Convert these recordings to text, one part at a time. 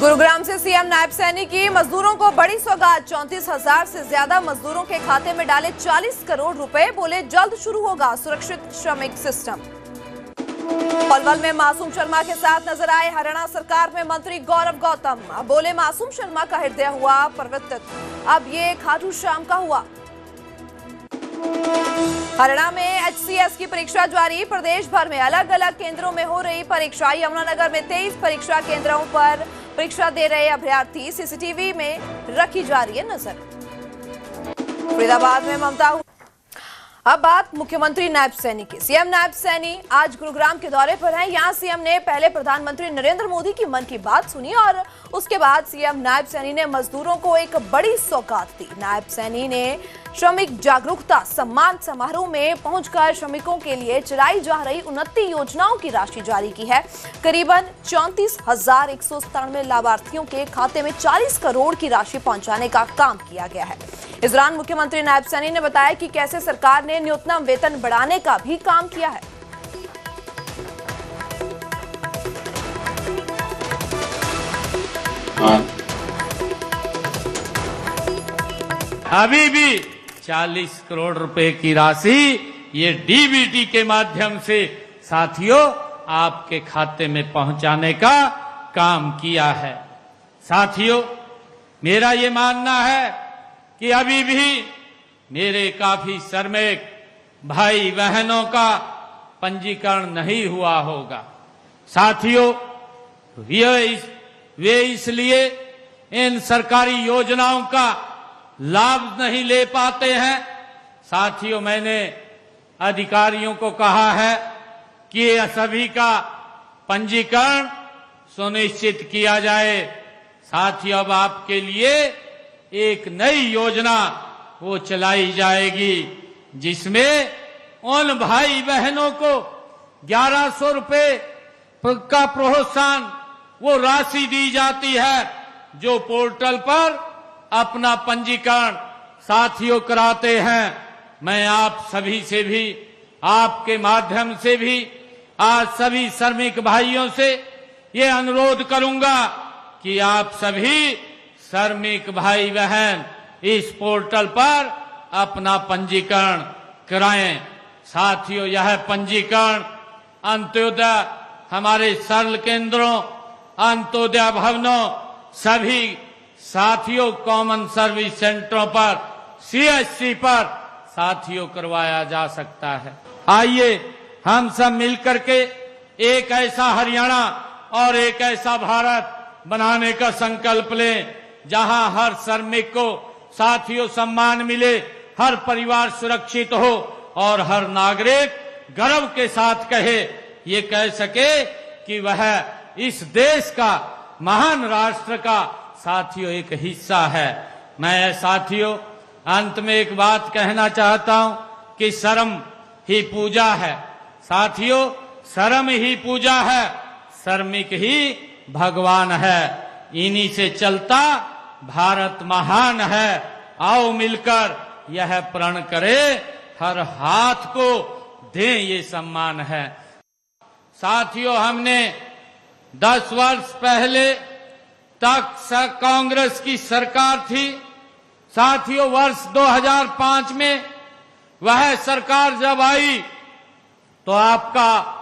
गुरुग्राम से सीएम नायब सैनी की मजदूरों को बड़ी सौगात। 34,000 से ज्यादा मजदूरों के खाते में डाले 40 करोड़ रुपए। बोले जल्द शुरू होगा सुरक्षित श्रमिक सिस्टम। पलवल में मासूम शर्मा के साथ नजर आए हरियाणा सरकार में मंत्री गौरव गौतम। बोले मासूम शर्मा का हृदय हुआ परिवर्तित, अब ये खाटू श्याम का हुआ। हरियाणा में HCS की परीक्षा जारी। प्रदेश भर में अलग अलग केंद्रों में हो रही परीक्षा। यमुनानगर में 23 परीक्षा केंद्रों पर परीक्षा दे रहे अभ्यर्थी सीसीटीवी में रखी जा रही है नजर। फरीदाबाद में ममता। अब बात मुख्यमंत्री नायब सैनी की। सीएम नायब सैनी आज गुरुग्राम के दौरे पर हैं। यहां सीएम ने पहले प्रधानमंत्री नरेंद्र मोदी की मन की बात सुनी और उसके बाद सीएम नायब सैनी ने मजदूरों को एक बड़ी सौगात दी। नायब सैनी ने श्रमिक जागरूकता सम्मान समारोह में पहुंचकर श्रमिकों के लिए चलाई जा रही 29 योजनाओं की राशि जारी की है। करीबन 34,197 लाभार्थियों के खाते में 40 करोड़ की राशि पहुंचाने का काम किया गया है। इस दौरान मुख्यमंत्री नायब सैनी ने बताया कि कैसे सरकार ने न्यूनतम वेतन बढ़ाने का भी काम किया है। अभी भी 40 करोड़ रुपए की राशि ये डीबीटी के माध्यम से साथियों आपके खाते में पहुंचाने का काम किया है। साथियों, मेरा ये मानना है कि अभी भी मेरे काफी श्रमिक भाई बहनों का पंजीकरण नहीं हुआ होगा। साथियों, वे इसलिए इन सरकारी योजनाओं का लाभ नहीं ले पाते हैं। साथियों, मैंने अधिकारियों को कहा है कि सभी का पंजीकरण सुनिश्चित किया जाए। साथियों, अब आपके लिए एक नई योजना वो चलाई जाएगी जिसमें उन भाई बहनों को 1100 रुपए का प्रोत्साहन वो राशि दी जाती है जो पोर्टल पर अपना पंजीकरण साथियों कराते हैं। मैं आप सभी से भी, आपके माध्यम से भी आज सभी श्रमिक भाइयों से ये अनुरोध करूंगा कि आप सभी श्रमिक भाई बहन इस पोर्टल पर अपना पंजीकरण कराएं। साथियों, यह पंजीकरण अंत्योदय हमारे सरल केंद्रों, अंत्योदय भवनों, सभी साथियों कॉमन सर्विस सेंटरों पर, CSC पर साथियों करवाया जा सकता है। आइए हम सब मिलकर के एक ऐसा हरियाणा और एक ऐसा भारत बनाने का संकल्प लें जहां हर श्रमिक को साथियों सम्मान मिले, हर परिवार सुरक्षित हो और हर नागरिक गर्व के साथ ये कह सके कि वह इस देश का, महान राष्ट्र का साथियों एक हिस्सा है। मैं साथियों अंत में एक बात कहना चाहता हूं कि शर्म ही पूजा है। साथियों, शर्म ही पूजा है, श्रमिक ही भगवान है। इन्हीं से चलता भारत महान है। आओ मिलकर यह प्रण करें, हर हाथ को दें ये सम्मान है। साथियों, हमने 10 वर्ष पहले तक कांग्रेस की सरकार थी। साथियों, वर्ष 2005 में वह सरकार जब आई तो आपका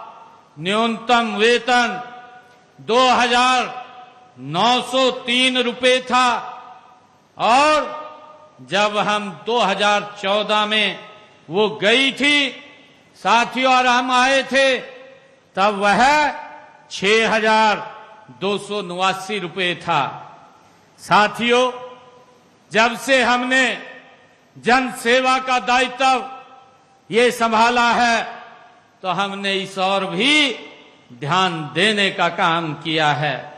न्यूनतम वेतन 2,903 रुपए था और जब हम 2014 में वो गई थी साथियों और हम आए थे तब वह 6,289 रुपए था। साथियों, जब से हमने जन सेवा का दायित्व ये संभाला है तो हमने इस और भी ध्यान देने का काम किया है।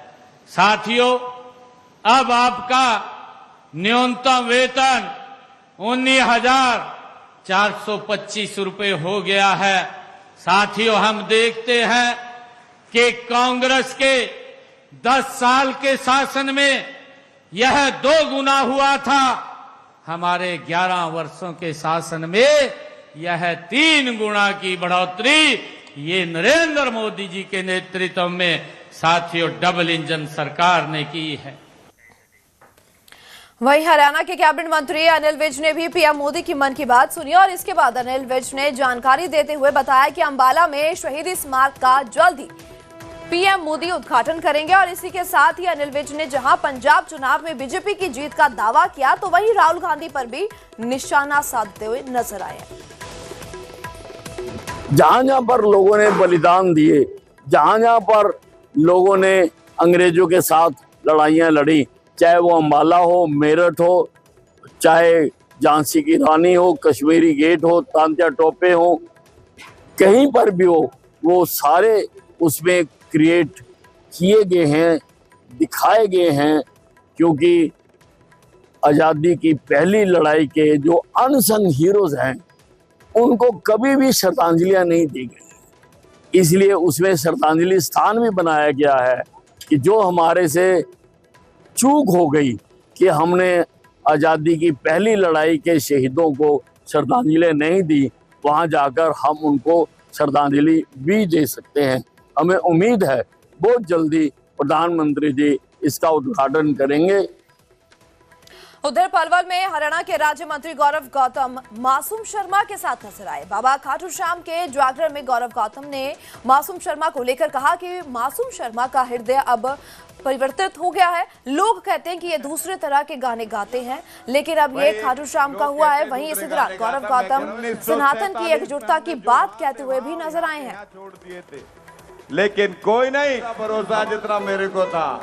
साथियों, अब आपका न्यूनतम वेतन 19,425 रुपए हो गया है। साथियों, हम देखते हैं कि कांग्रेस के 10 साल के शासन में यह 2 गुना हुआ था। हमारे 11 वर्षों के शासन में यह 3 गुना की बढ़ोतरी ये नरेंद्र मोदी जी के नेतृत्व में साथियों डबल इंजन सरकार ने की है। वहीं हरियाणा के कैबिनेट मंत्री अनिल विज ने भी पीएम मोदी की मन की बात सुनी और इसके बाद अनिल विज ने जानकारी देते हुए बताया कि अंबाला में शहीदी स्मारक का जल्द ही पीएम मोदी उद्घाटन करेंगे। और इसी के साथ ही अनिल विज ने जहां पंजाब चुनाव में बीजेपी की जीत का दावा किया तो वहीं राहुल गांधी पर भी निशाना साधते हुए नजर आए। जहां जहां पर लोगों ने बलिदान दिए, जहां जहां पर लोगों ने अंग्रेजों के साथ लड़ाइयां लड़ी, चाहे वो अंबाला हो, मेरठ हो, चाहे झांसी की रानी हो, कश्मीरी गेट हो, तांत्या टोपे हो, कहीं पर भी हो, वो सारे उसमें क्रिएट किए गए हैं, दिखाए गए हैं। क्योंकि आज़ादी की पहली लड़ाई के जो अनसंग हीरोज हैं उनको कभी भी श्रद्धांजलियां नहीं दी गई, इसलिए उसमें श्रद्धांजलि स्थान भी बनाया गया है कि जो हमारे से चूक हो गई कि हमने आज़ादी की पहली लड़ाई के शहीदों को श्रद्धांजलि नहीं दी, वहां जाकर हम उनको श्रद्धांजलि भी दे सकते हैं। हमें उम्मीद है बहुत जल्दी प्रधानमंत्री जी इसका उद्घाटन करेंगे। उधर पलवल में हरियाणा के राज्य मंत्री गौरव गौतम मासूम शर्मा के साथ नजर आए। बाबा खाटू श्याम के जागरण में गौरव गौतम ने मासूम शर्मा को लेकर कहा कि मासूम शर्मा का हृदय अब परिवर्तित हो गया है। लोग कहते हैं कि ये दूसरे तरह के गाने गाते हैं, लेकिन अब ये खाटू श्याम का हुआ है। वहीं इसी दौरान गौरव गौतम सनातन की एकजुटता की बात कहते हुए भी नजर आए हैं। लेकिन कोई नहीं भरोसा जितना मेरे को था,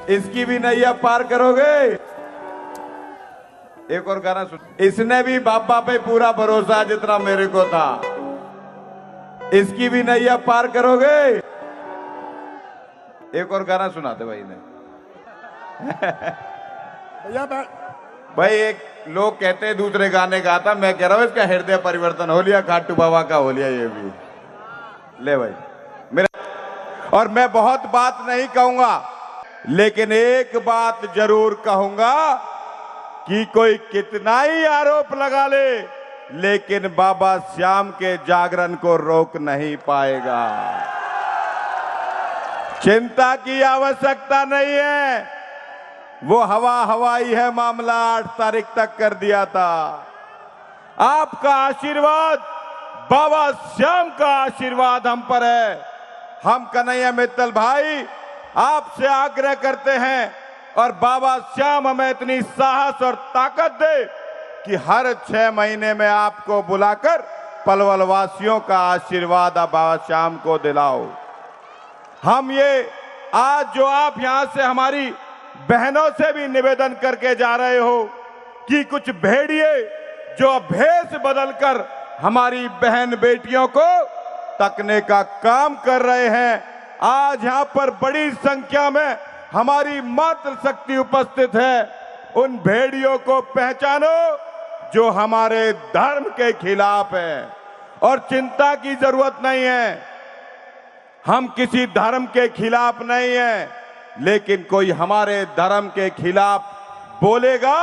इसकी भी नैया पार करोगे। एक और गाना सुन, इसने भी बाबा पे पूरा भरोसा जितना मेरे को था, इसकी भी नैया पार करोगे। एक और गाना सुनाते भाई ने भाई एक लोग कहते हैं दूसरे गाने गाता, मैं कह रहा हूं इसका हृदय परिवर्तन हो लिया, खाटू बाबा का हो लिया ये भी। ले भाई मेरा, और मैं बहुत बात नहीं कहूंगा, लेकिन एक बात जरूर कहूंगा कि कोई कितना ही आरोप लगा ले, लेकिन बाबा श्याम के जागरण को रोक नहीं पाएगा। चिंता की आवश्यकता नहीं है, वो हवाई है मामला 8 तारीख तक कर दिया था। आपका आशीर्वाद, बाबा श्याम का आशीर्वाद हम पर है। हम कन्हैया मित्तल भाई आपसे आग्रह करते हैं और बाबा श्याम हमें इतनी साहस और ताकत दे कि हर 6 महीने में आपको बुलाकर पलवल वासियों का आशीर्वाद बाबा श्याम को दिलाओ। हम ये आज जो आप यहां से हमारी बहनों से भी निवेदन करके जा रहे हो कि कुछ भेड़िए जो भेष बदलकर हमारी बहन बेटियों को तकने का काम कर रहे हैं, आज यहां पर बड़ी संख्या में हमारी मातृशक्ति उपस्थित है। उन भेड़ियों को पहचानो जो हमारे धर्म के खिलाफ है, और चिंता की जरूरत नहीं है, हम किसी धर्म के खिलाफ नहीं है, लेकिन कोई हमारे धर्म के खिलाफ बोलेगा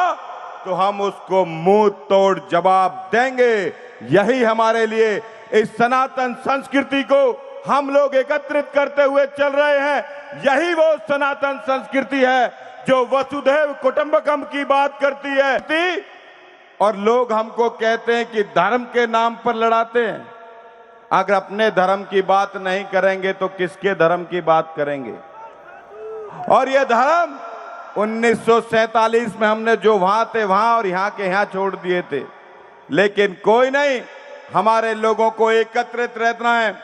तो हम उसको मुंह तोड़ जवाब देंगे। यही हमारे लिए इस सनातन संस्कृति को हम लोग एकत्रित करते हुए चल रहे हैं। यही वो सनातन संस्कृति है जो वसुधैव कुटुंबकम की बात करती है। और लोग हमको कहते हैं कि धर्म के नाम पर लड़ाते हैं। अगर अपने धर्म की बात नहीं करेंगे तो किसके धर्म की बात करेंगे? और ये धर्म 1947 में हमने जो वहां थे वहां और यहां के यहां छोड़ दिए थे, लेकिन कोई नहीं, हमारे लोगों को एकत्रित रहना है।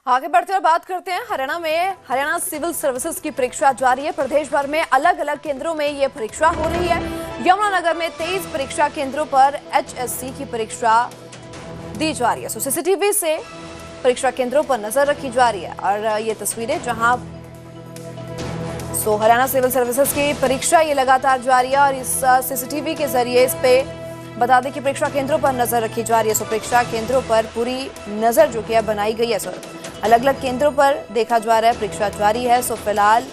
आगे बढ़ते हुए बात करते हैं हरियाणा में हरियाणा सिविल सर्विसेज की परीक्षा जारी है। प्रदेश भर में अलग अलग केंद्रों में ये परीक्षा हो रही है। यमुनानगर में 23 परीक्षा केंद्रों पर HSC की परीक्षा दी जा रही है। सीसीटीवी से परीक्षा केंद्रों पर नजर रखी जा रही है और ये तस्वीरें जहां हरियाणा सिविल सर्विसेज की परीक्षा ये लगातार जारी है और इस सीसीटीवी के जरिए इस पे बता दें कि परीक्षा केंद्रों पर नजर रखी जा रही है। परीक्षा केंद्रों पर पूरी नजर जो कि बनाई गई है। अलग अलग केंद्रों पर देखा जा रहा है, परीक्षा जारी है। फिलहाल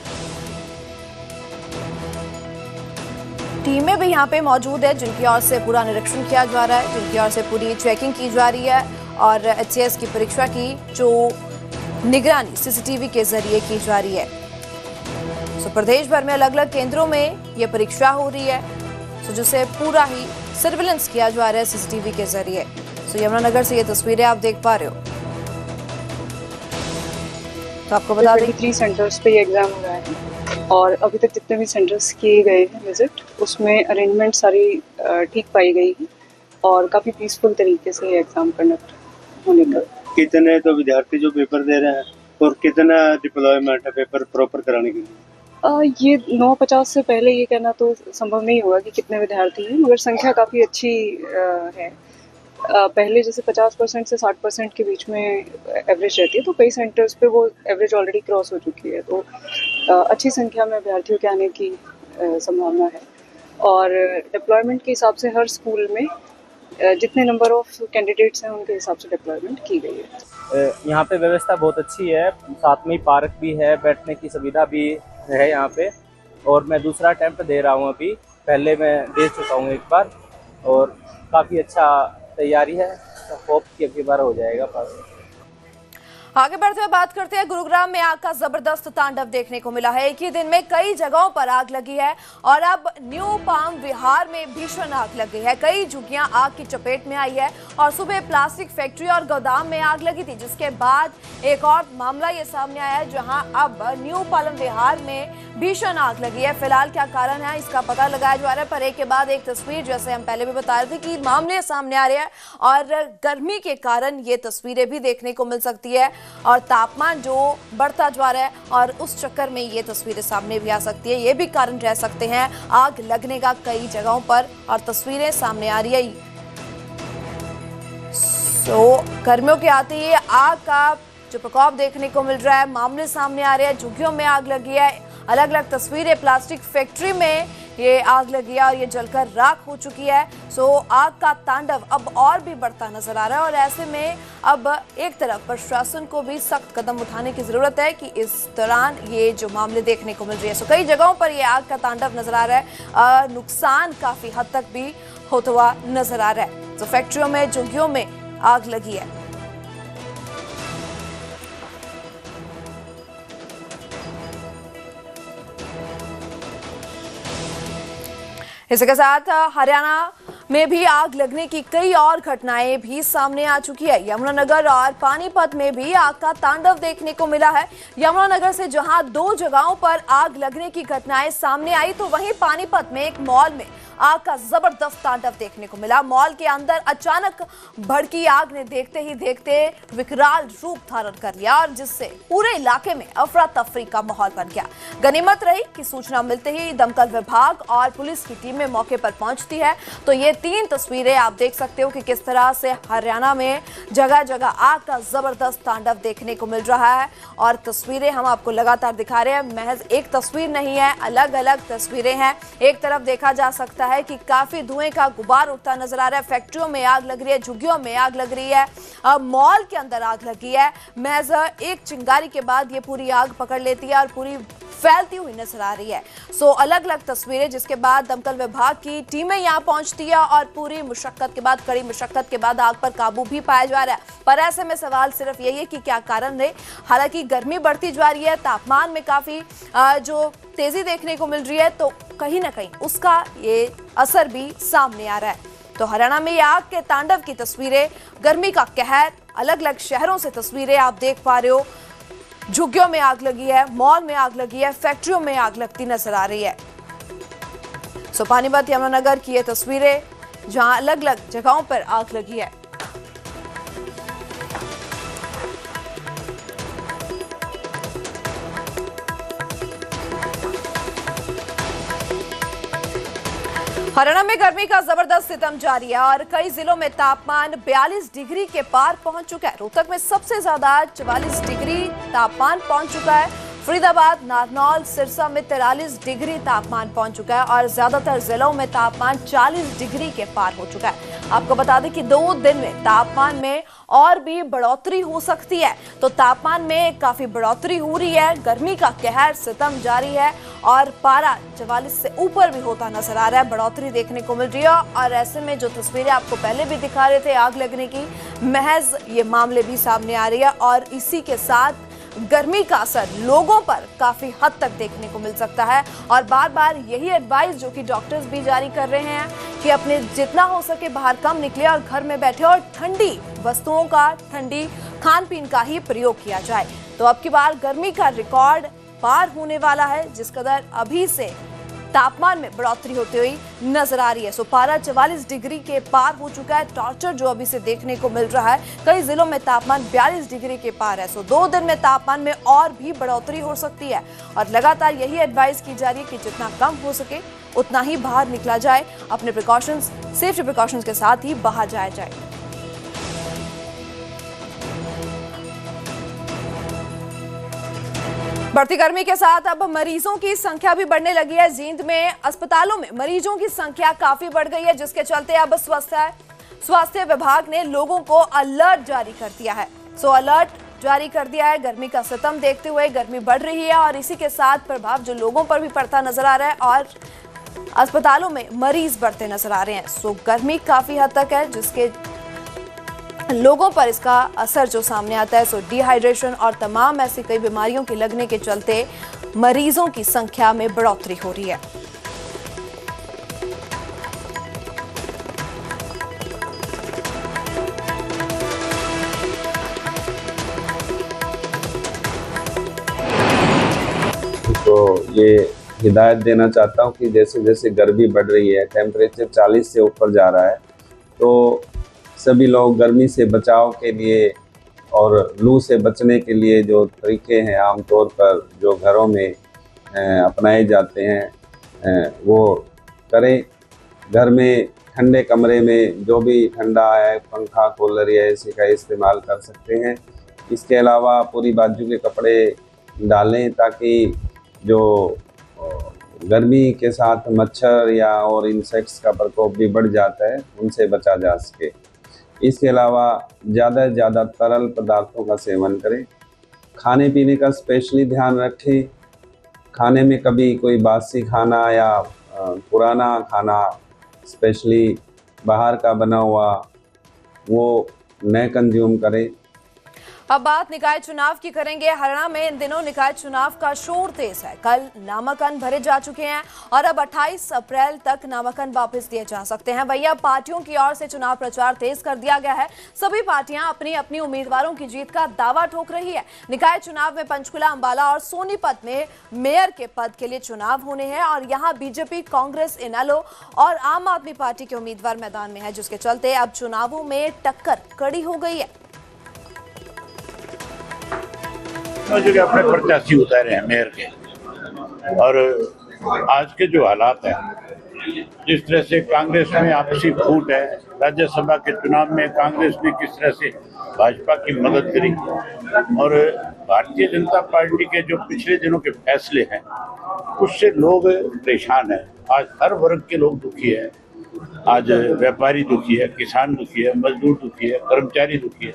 टीमें भी यहाँ पे मौजूद है जिनकी ओर से पूरा निरीक्षण किया जा रहा है, जिनकी ओर से पूरी चेकिंग की जा रही है और HCS की परीक्षा की जो निगरानी सीसीटीवी के जरिए की जा रही है। तो प्रदेश भर में अलग अलग केंद्रों में ये परीक्षा हो रही है, तो जिसे पूरा ही सर्विलेंस किया जा रहा है सीसीटीवी के जरिए। तो यमुनानगर से ये तस्वीरें आप देख पा रहे हो। तो आपको बता दें 23 सेंटर्स पे ये एग्जाम हो रहा है और अभी तक जितने भी सेंटर्स किए गए हैं विजिट, उसमें अरेंजमेंट सारी ठीक पाई गई है और काफ़ी पीसफुल तरीके से ये एग्जाम कंडक्ट होने का। कितने तो विद्यार्थी जो पेपर दे रहे हैं और कितना डिप्लॉयमेंट है पेपर प्रॉपर कराने के लिए? ये 9:50 से पहले ये कहना तो संभव नहीं होगा कि कितने विद्यार्थी हैं, मगर संख्या काफ़ी अच्छी है। पहले जैसे 50% से 60% के बीच में एवरेज रहती है, तो कई सेंटर्स पे वो एवरेज ऑलरेडी क्रॉस हो चुकी है। तो अच्छी संख्या में अभ्यर्थियों के आने की संभावना है और डिप्लॉयमेंट के हिसाब से हर स्कूल में जितने नंबर ऑफ कैंडिडेट्स हैं उनके हिसाब से डिप्लॉयमेंट की गई है। यहाँ पे व्यवस्था बहुत अच्छी है, साथ में पार्क भी है, बैठने की सुविधा भी है यहाँ पे। और मैं दूसरा अटेम्प्ट दे रहा हूँ अभी, पहले मैं दे चुका हूँ एक बार और काफ़ी अच्छा तैयारी है, होप कि अगली बार हो जाएगा पास। आगे बढ़ते हुए बात करते हैं, गुरुग्राम में आग का जबरदस्त तांडव देखने को मिला है। एक ही दिन में कई जगहों पर आग लगी है और अब न्यू पाम विहार में भीषण आग लग गई है। कई झुग्गियां आग की चपेट में आई है और सुबह प्लास्टिक फैक्ट्री और गोदाम में आग लगी थी, जिसके बाद एक और मामला ये सामने आया है जहां अब न्यू पालम विहार में भीषण आग लगी है। फिलहाल क्या कारण है इसका पता लगाया जा रहा है, पर एक के बाद एक तस्वीर, जैसे हम पहले भी बता रहे थे कि मामले सामने आ रहे हैं और गर्मी के कारण ये तस्वीरें भी देखने को मिल सकती है और तापमान जो बढ़ता जा रहा है और उस चक्कर में ये तस्वीरें सामने भी आ सकती है। ये भी कारण रह सकते हैं आग लगने का कई जगहों पर और तस्वीरें सामने आ रही है। गर्मियों के आते ही आग का जो प्रकोप देखने को मिल रहा है, मामले सामने आ रहे हैं। झुग्गियों में आग लगी है, अलग अलग तस्वीरें, प्लास्टिक फैक्ट्री में ये आग लगी है और ये जलकर राख हो चुकी है। आग का तांडव अब और भी बढ़ता नजर आ रहा है और ऐसे में अब एक तरफ प्रशासन को भी सख्त कदम उठाने की जरूरत है कि इस दौरान ये जो मामले देखने को मिल रही है, कई जगहों पर ये आग का तांडव नजर आ रहा है। नुकसान काफी हद तक भी होता हुआ नजर आ रहा है। तो फैक्ट्रियों में, झुग्गियों में आग लगी है। इसी के साथ हरियाणा में भी आग लगने की कई और घटनाएं भी सामने आ चुकी है। यमुनानगर और पानीपत में भी आग का तांडव देखने को मिला है। यमुनानगर से जहां 2 जगहों पर आग लगने की घटनाएं सामने आई, तो वहीं पानीपत में एक मॉल में आग का जबरदस्त तांडव देखने को मिला। मॉल के अंदर अचानक भड़की आग ने देखते ही देखते विकराल रूप धारण कर लिया और जिससे पूरे इलाके में अफरा तफरी का माहौल बन गया। गनीमत रही कि सूचना मिलते ही दमकल विभाग और पुलिस की टीमें मौके पर पहुंचती है। तो ये 3 तस्वीरें आप देख सकते हो कि किस तरह से हरियाणा में जगह जगह आग का जबरदस्त तांडव देखने को मिल रहा है और तस्वीरें हम आपको लगातार दिखा रहे हैं। महज एक तस्वीर नहीं है, अलग अलग तस्वीरें हैं। एक तरफ देखा जा सकता है कि काफी धुएं का गुबार उठता नजर आ रहा है। फैक्ट्रियों में आग लग रही है, झुग्गियों में आग लग रही है, मॉल के अंदर आग लगी है। महज एक चिंगारी के बाद ये पूरी आग पकड़ लेती है और पूरी फैलती हुई नजर आ रही है। अलग अलग तस्वीरें, जिसके बाद दमकल विभाग की टीमें यहां पहुंचती है और पूरी मुशक्कत के बाद, कड़ी मुशक्कत के बाद आग पर काबू भी पाया जा रहा है। पर ऐसे में सवाल सिर्फ यही है कि क्या कारण रहे। हालांकि गर्मी बढ़ती जा रही है, तापमान में काफी जो तेजी देखने को मिल रही है, तो कहीं ना कहीं उसका ये असर भी सामने आ रहा है। तो हरियाणा में ये आग के तांडव की तस्वीरें, गर्मी का कहर, अलग अलग शहरों से तस्वीरें आप देख पा रहे हो। झुग्गियों में आग लगी है, मॉल में आग लगी है, फैक्ट्रियों में आग लगती नजर आ रही है। पानीपत यमुनानगर की ये तस्वीरें जहां अलग अलग जगहों पर आग लगी है। हरियाणा में गर्मी का जबरदस्त सितम जारी है और कई जिलों में तापमान 42 डिग्री के पार पहुंच चुका है। रोहतक में सबसे ज्यादा 44 डिग्री तापमान पहुंच चुका है। फरीदाबाद, नारनौल, सिरसा में 43 डिग्री तापमान पहुंच चुका है और ज्यादातर जिलों में तापमान 40 डिग्री के पार हो चुका है। आपको बता दें कि 2 दिन में तापमान में और भी बढ़ोतरी हो सकती है। तो तापमान में काफी बढ़ोतरी हो रही है, गर्मी का कहर सितम जारी है और पारा 44 से ऊपर भी होता नजर आ रहा है, बढ़ोतरी देखने को मिल रही है। और ऐसे में जो तस्वीरें आपको पहले भी दिखा रहे थे आग लगने की, महज ये मामले भी सामने आ रही है और इसी के साथ गर्मी का असर लोगों पर काफी हद तक देखने को मिल सकता है। और बार बार यही एडवाइस जो कि डॉक्टर्स भी जारी कर रहे हैं कि अपने जितना हो सके बाहर कम निकले और घर में बैठे और ठंडी वस्तुओं का, ठंडी खान पीन का ही प्रयोग किया जाए। तो अब की बार गर्मी का रिकॉर्ड पार होने वाला है, जिस कदर अभी से तापमान में बढ़ोतरी होती हुई नजर आ रही है। सो पारा 44 डिग्री के पार हो चुका है। टॉर्चर जो अभी से देखने को मिल रहा है, कई जिलों में तापमान 42 डिग्री के पार है। सो 2 दिन में तापमान में और भी बढ़ोतरी हो सकती है और लगातार यही एडवाइस की जा रही है कि जितना कम हो सके उतना ही बाहर निकला जाए, अपने प्रिकॉशंस, सेफ्टी प्रिकॉशंस के साथ ही बाहर जाया जाए। बढ़ती गर्मी के साथ अब मरीजों की संख्या भी बढ़ने लगी है। जींद में अस्पतालों में मरीजों की संख्या काफी बढ़ गई है, जिसके चलते अब स्वास्थ्य विभाग ने लोगों को अलर्ट जारी कर दिया है। अलर्ट जारी कर दिया है। गर्मी का सितम देखते हुए गर्मी बढ़ रही है और इसी के साथ प्रभाव जो लोगों पर भी पड़ता नजर आ रहा है और अस्पतालों में मरीज बढ़ते नजर आ रहे हैं। गर्मी काफी हद तक है, जिसके लोगों पर इसका असर जो सामने आता है। डिहाइड्रेशन और तमाम ऐसी कई बीमारियों के लगने के चलते मरीजों की संख्या में बढ़ोतरी हो रही है। तो ये हिदायत देना चाहता हूँ कि जैसे जैसे गर्मी बढ़ रही है, टेम्परेचर 40 से ऊपर जा रहा है, तो सभी लोग गर्मी से बचाव के लिए और लू से बचने के लिए जो तरीके हैं आमतौर पर जो घरों में अपनाए जाते हैं वो करें। घर में ठंडे कमरे में जो भी ठंडा है, पंखा, कूलर या एसी का इस्तेमाल कर सकते हैं। इसके अलावा पूरी बाजू के कपड़े डालें ताकि जो गर्मी के साथ मच्छर या और इंसेक्ट्स का प्रकोप भी बढ़ जाता है, उनसे बचा जा सके। इसके अलावा ज़्यादा से ज़्यादा तरल पदार्थों का सेवन करें। खाने पीने का स्पेशली ध्यान रखें। खाने में कभी कोई बासी खाना या पुराना खाना, स्पेशली बाहर का बना हुआ, वो न कंज्यूम करें। अब बात निकाय चुनाव की करेंगे। हरियाणा में इन दिनों निकाय चुनाव का शोर तेज है। कल नामांकन भरे जा चुके हैं और अब 28 अप्रैल तक नामांकन वापस दिए जा सकते हैं। वहीं अब पार्टियों की ओर से चुनाव प्रचार तेज कर दिया गया है। सभी पार्टियां अपनी अपनी उम्मीदवारों की जीत का दावा ठोक रही है। निकाय चुनाव में पंचकुला, अंबाला और सोनीपत में मेयर के पद के लिए चुनाव होने हैं और यहाँ बीजेपी, कांग्रेस, इनेलो और आम आदमी पार्टी के उम्मीदवार मैदान में है, जिसके चलते अब चुनावों में टक्कर कड़ी हो गई है। जो कि अपने प्रत्याशी उतारे हैं मेयर के, और आज के जो हालात हैं, जिस तरह से कांग्रेस में आपसी फूट है, राज्यसभा के चुनाव में कांग्रेस ने किस तरह से भाजपा की मदद करी और भारतीय जनता पार्टी के जो पिछले दिनों के फैसले हैं उससे लोग परेशान हैं। आज हर वर्ग के लोग दुखी है। आज व्यापारी दुखी है, किसान दुखी है, मजदूर दुखी है, कर्मचारी दुखी है,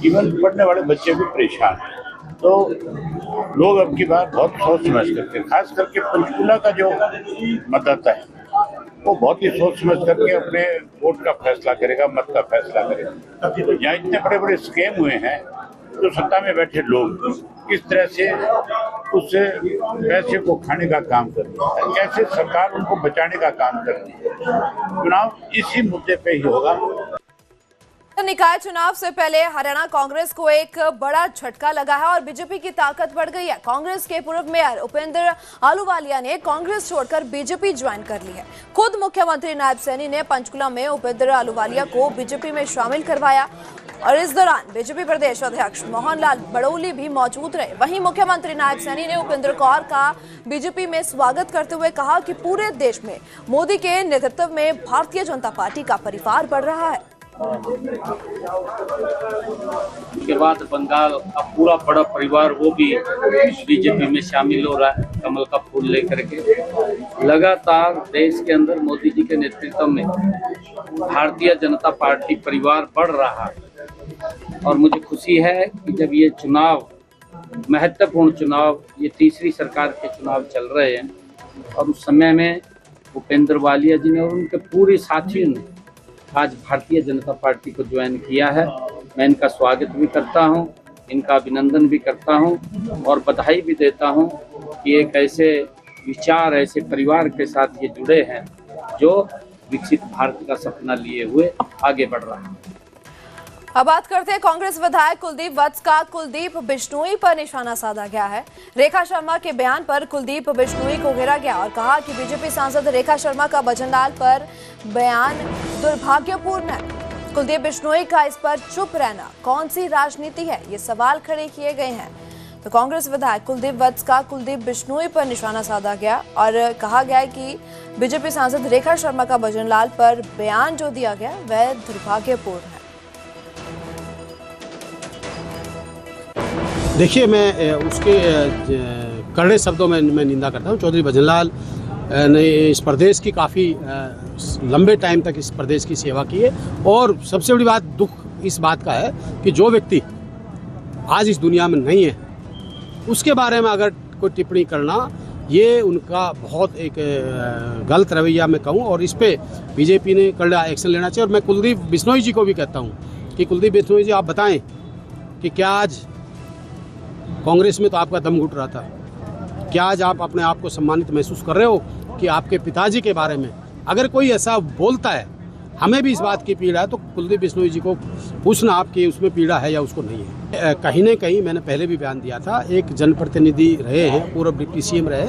इवन पढ़ने वाले बच्चे भी परेशान हैं। तो लोग अब की बार बहुत सोच समझ करके, खास करके पंचकुला का जो मतदाता है वो बहुत ही सोच समझ करके अपने वोट का फैसला करेगा, मत का फैसला करेगा। यहाँ इतने बड़े बड़े स्कैम हुए हैं, तो सत्ता में बैठे लोग किस तरह से उस पैसे को खाने का काम कर रही है, कैसे सरकार उनको बचाने का काम कर रही है। चुनाव इसी मुद्दे पे ही होगा। निकाय चुनाव से पहले हरियाणा कांग्रेस को एक बड़ा झटका लगा है और बीजेपी की ताकत बढ़ गई है। कांग्रेस के पूर्व मेयर उपेंद्र आलूवालिया ने कांग्रेस छोड़कर बीजेपी ज्वाइन कर ली है। खुद मुख्यमंत्री नायब सैनी ने पंचकुला में उपेंद्र आलूवालिया को बीजेपी में शामिल करवाया और इस दौरान बीजेपी प्रदेश अध्यक्ष मोहनलाल बड़ौली भी मौजूद रहे। वहीं मुख्यमंत्री नायब सैनी ने उपेंद्र कौर का बीजेपी में स्वागत करते हुए कहा कि पूरे देश में मोदी के नेतृत्व में भारतीय जनता पार्टी का परिवार बढ़ रहा है। उसके बाद बंगाल का पूरा बड़ा परिवार वो भी बीजेपी में शामिल हो रहा है, कमल का फूल लेकर के। लगातार देश के अंदर मोदी जी के नेतृत्व में भारतीय जनता पार्टी परिवार बढ़ रहा है और मुझे खुशी है कि जब ये चुनाव, महत्वपूर्ण चुनाव, ये तीसरी सरकार के चुनाव चल रहे हैं और उस समय में उपेंद्र वालिया जी ने और उनके पूरे साथियों ने आज भारतीय जनता पार्टी को ज्वाइन किया है। मैं इनका स्वागत भी करता हूं इनका अभिनंदन भी करता हूं और बधाई भी देता हूं कि एक ऐसे विचार, ऐसे परिवार के साथ ये जुड़े हैं जो विकसित भारत का सपना लिए हुए आगे बढ़ रहा है। अब बात करते हैं कांग्रेस विधायक कुलदीप वत्स का। कुलदीप बिश्नोई पर निशाना साधा गया है। रेखा शर्मा के बयान पर कुलदीप बिश्नोई को घेरा गया और कहा कि बीजेपी सांसद रेखा शर्मा का भजनलाल पर बयान दुर्भाग्यपूर्ण है। कुलदीप बिश्नोई का इस पर चुप रहना कौन सी राजनीति है, ये सवाल खड़े किए गए हैं। तो कांग्रेस विधायक कुलदीप वत्स का कुलदीप बिश्नोई पर निशाना साधा गया और कहा गया है कि बीजेपी सांसद रेखा शर्मा का भजनलाल पर बयान जो दिया गया वह दुर्भाग्यपूर्ण है। देखिए, मैं उसके कड़े शब्दों में मैं निंदा करता हूँ। चौधरी भजनलाल ने इस प्रदेश की काफ़ी लंबे टाइम तक इस प्रदेश की सेवा की है और सबसे बड़ी बात दुख इस बात का है कि जो व्यक्ति आज इस दुनिया में नहीं है उसके बारे में अगर कोई टिप्पणी करना ये उनका बहुत एक गलत रवैया मैं कहूँ और इस पे बीजेपी ने कड़ा एक्शन लेना चाहिए। और मैं कुलदीप बिश्नोई जी को भी कहता हूँ कि कुलदीप बिश्नोई जी, आप बताएं कि क्या आज कांग्रेस में तो आपका दम घुट रहा था, क्या आज आप अपने आप को सम्मानित महसूस कर रहे हो कि आपके पिताजी के बारे में अगर कोई ऐसा बोलता है, हमें भी इस बात की पीड़ा है, तो कुलदीप बिश्नोई जी को पूछना आपकी उसमें पीड़ा है या उसको नहीं है। कहीं न कहीं मैंने पहले भी बयान दिया था, एक जनप्रतिनिधि रहे हैं, पूर्व डिप्टी सीएम रहे,